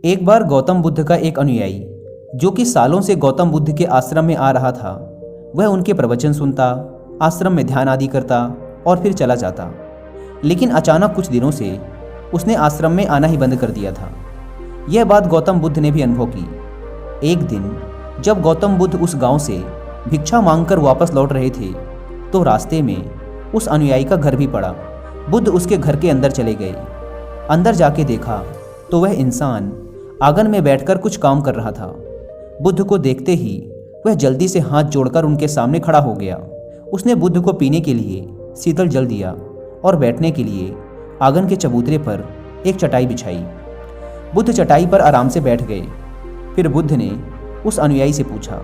एक बार गौतम बुद्ध का एक अनुयायी जो कि सालों से गौतम बुद्ध के आश्रम में आ रहा था, वह उनके प्रवचन सुनता, आश्रम में ध्यान आदि करता और फिर चला जाता। लेकिन अचानक कुछ दिनों से उसने आश्रम में आना ही बंद कर दिया था। यह बात गौतम बुद्ध ने भी अनुभव की। एक दिन जब गौतम बुद्ध उस गांव से भिक्षा मांगकर वापस लौट रहे थे तो रास्ते में उस अनुयायी का घर भी पड़ा। बुद्ध उसके घर के अंदर चले गए। अंदर जाके देखा तो वह इंसान आंगन में बैठकर कुछ काम कर रहा था। बुद्ध को देखते ही वह जल्दी से हाथ जोड़कर उनके सामने खड़ा हो गया। उसने बुद्ध को पीने के लिए शीतल जल दिया और बैठने के लिए आंगन के चबूतरे पर एक चटाई बिछाई। बुद्ध चटाई पर आराम से बैठ गए। फिर बुद्ध ने उस अनुयायी से पूछा,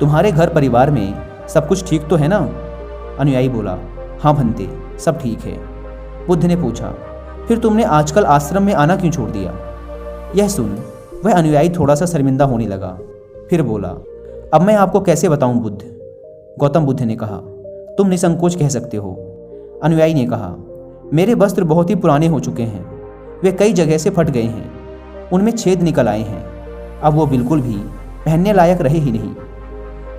तुम्हारे घर परिवार में सब कुछ ठीक तो है ना? अनुयायी बोला, हाँ भंते, सब ठीक है। बुद्ध ने पूछा, फिर तुमने आजकल आश्रम में आना क्यों छोड़ दिया? यह सुन वह अनुयायी थोड़ा सा शर्मिंदा होने लगा। फिर बोला, अब मैं आपको कैसे बताऊं बुद्ध? गौतम बुद्ध ने कहा, तुम निसंकोच कह सकते हो। अनुयायी ने कहा, मेरे वस्त्र बहुत ही पुराने हो चुके हैं, वे कई जगह से फट गए हैं, उनमें छेद निकल आए हैं, अब वो बिल्कुल भी पहनने लायक रहे ही नहीं।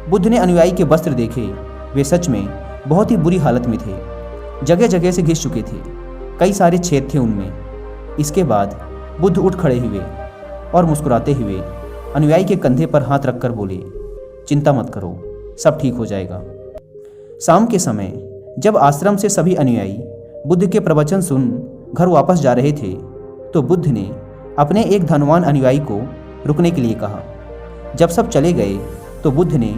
बुद्ध ने अनुयायी के वस्त्र देखे, वे सच में बहुत ही बुरी हालत में थे, जगह जगह से घिस चुके थे, कई सारे छेद थे उनमें। इसके बाद बुद्ध उठ खड़े हुए और मुस्कुराते हुए अनुयायी के कंधे पर हाथ रखकर बोले, चिंता मत करो, सब ठीक हो जाएगा। शाम के समय जब आश्रम से सभी अनुयायी बुद्ध के प्रवचन सुन घर वापस जा रहे थे तो बुद्ध ने अपने एक धनवान अनुयायी को रुकने के लिए कहा। जब सब चले गए तो बुद्ध ने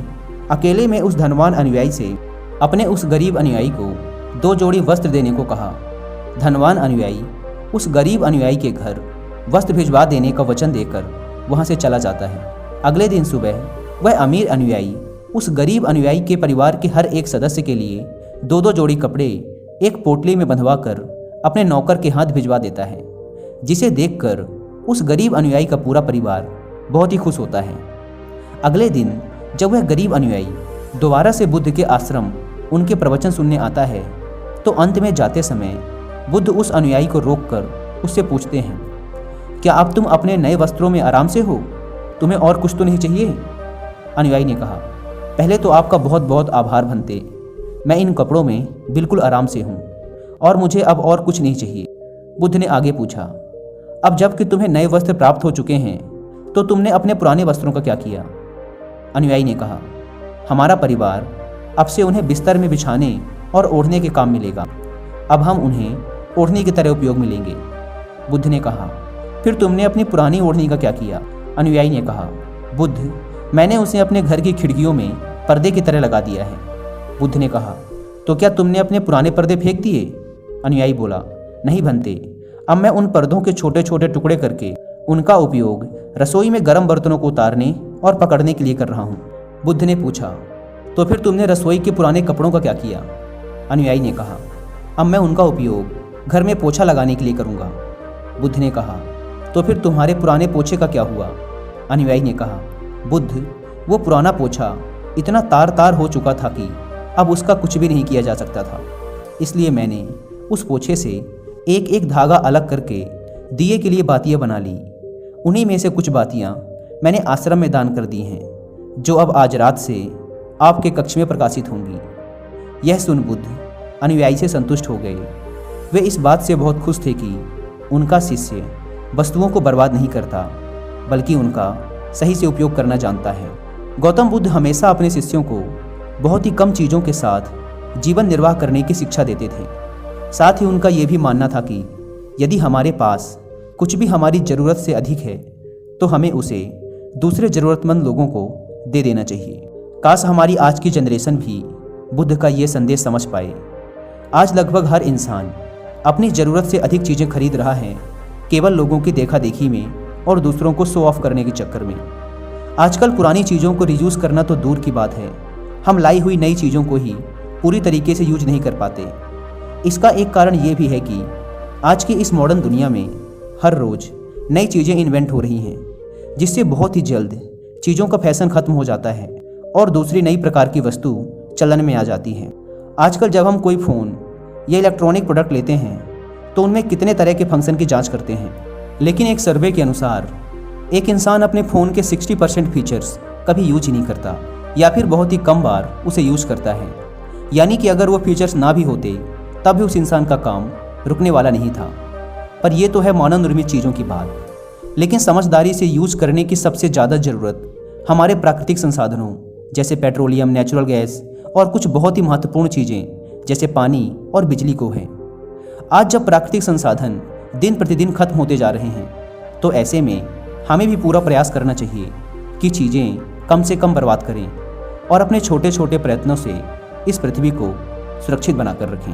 अकेले में उस धनवान अनुयायी से अपने उस गरीब अनुयायी को 2 जोड़ी वस्त्र देने को कहा। धनवान अनुयायी उस गरीब अनुयायी के घर वस्त्र भिजवा देने का वचन देकर वहां से चला जाता है। अगले दिन सुबह वह अमीर अनुयायी उस गरीब अनुयायी के परिवार के हर एक सदस्य के लिए 2-2 जोड़ी कपड़े एक पोटली में बंधवाकर अपने नौकर के हाथ भिजवा देता है, जिसे देखकर उस गरीब अनुयायी का पूरा परिवार बहुत ही खुश होता है। अगले दिन जब वह गरीब अनुयायी दोबारा से बुद्ध के आश्रम उनके प्रवचन सुनने आता है तो अंत में जाते समय बुद्ध उस अनुयायी को रोककर उससे पूछते हैं, क्या अब तुम अपने नए वस्त्रों में आराम से हो? तुम्हें और कुछ तो नहीं चाहिए? अनुयायी ने कहा, पहले तो आपका बहुत बहुत आभार भंते, मैं इन कपड़ों में बिल्कुल आराम से हूँ और मुझे अब और कुछ नहीं चाहिए। बुद्ध ने आगे पूछा, अब जबकि तुम्हें नए वस्त्र प्राप्त हो चुके हैं तो तुमने अपने पुराने वस्त्रों का क्या किया? अनुयायी ने कहा, हमारा परिवार अब से उन्हें बिस्तर में बिछाने और ओढ़ने के काम मिलेगा, अब हम उन्हें ओढ़नी की तरह उपयोग में लेंगे। बुद्ध ने कहा, फिर तुमने अपनी पुरानी ओढ़नी का क्या किया? अनुयायी ने कहा, बुद्ध, मैंने उसे अपने घर की खिड़कियों में पर्दे की तरह लगा दिया है। बुद्ध ने कहा, तो क्या तुमने अपने पुराने पर्दे फेंक दिए? अनुयायी बोला, नहीं भंते, अब मैं उन पर्दों के छोटे छोटे टुकड़े करके उनका उपयोग रसोई में गर्म बर्तनों को उतारने और पकड़ने के लिए कर रहा हूँ। बुद्ध ने पूछा, तो फिर तुमने रसोई के पुराने कपड़ों का क्या किया? अनुयायी ने कहा, अब मैं उनका उपयोग घर में पोछा लगाने के लिए करूँगा। बुद्ध ने कहा, तो फिर तुम्हारे पुराने पोछे का क्या हुआ? अनुयायी ने कहा, बुद्ध, वो पुराना पोछा इतना तार तार हो चुका था कि अब उसका कुछ भी नहीं किया जा सकता था, इसलिए मैंने उस पोछे से एक एक धागा अलग करके दिए के लिए बातियाँ बना ली। उन्हीं में से कुछ बातियाँ मैंने आश्रम में दान कर दी हैं, जो अब आज रात से आपके कक्ष में प्रकाशित होंगी। यह सुन बुद्ध अनुयायी से संतुष्ट हो गए। वे इस बात से बहुत खुश थे कि उनका शिष्य वस्तुओं को बर्बाद नहीं करता, बल्कि उनका सही से उपयोग करना जानता है। गौतम बुद्ध हमेशा अपने शिष्यों को बहुत ही कम चीज़ों के साथ जीवन निर्वाह करने की शिक्षा देते थे। साथ ही उनका ये भी मानना था कि यदि हमारे पास कुछ भी हमारी ज़रूरत से अधिक है तो हमें उसे दूसरे ज़रूरतमंद लोगों को दे देना चाहिए। काश हमारी आज की जनरेशन भी बुद्ध का ये संदेश समझ पाए। आज लगभग हर इंसान अपनी ज़रूरत से अधिक चीज़ें खरीद रहा है, केवल लोगों की देखा देखी में और दूसरों को शो ऑफ करने के चक्कर में। आजकल पुरानी चीज़ों को रीयूज़ करना तो दूर की बात है, हम लाई हुई नई चीज़ों को ही पूरी तरीके से यूज नहीं कर पाते। इसका एक कारण ये भी है कि आज की इस मॉडर्न दुनिया में हर रोज़ नई चीज़ें इन्वेंट हो रही हैं, जिससे बहुत ही जल्द चीज़ों का फैशन ख़त्म हो जाता है और दूसरी नई प्रकार की वस्तु चलन में आ जाती है। आजकल जब हम कोई फ़ोन या इलेक्ट्रॉनिक प्रोडक्ट लेते हैं तो उनमें कितने तरह के फंक्शन की जांच करते हैं, लेकिन एक सर्वे के अनुसार एक इंसान अपने फ़ोन के 60% फीचर्स कभी यूज ही नहीं करता या फिर बहुत ही कम बार उसे यूज करता है। यानी कि अगर वो फीचर्स ना भी होते तब भी उस इंसान का काम रुकने वाला नहीं था। पर ये तो है मानव निर्मित चीज़ों की बात, लेकिन समझदारी से यूज करने की सबसे ज़्यादा ज़रूरत हमारे प्राकृतिक संसाधनों जैसे पेट्रोलियम, नेचुरल गैस और कुछ बहुत ही महत्वपूर्ण चीज़ें जैसे पानी और बिजली को है। आज जब प्राकृतिक संसाधन दिन प्रतिदिन खत्म होते जा रहे हैं तो ऐसे में हमें भी पूरा प्रयास करना चाहिए कि चीज़ें कम से कम बर्बाद करें और अपने छोटे छोटे प्रयत्नों से इस पृथ्वी को सुरक्षित बनाकर रखें।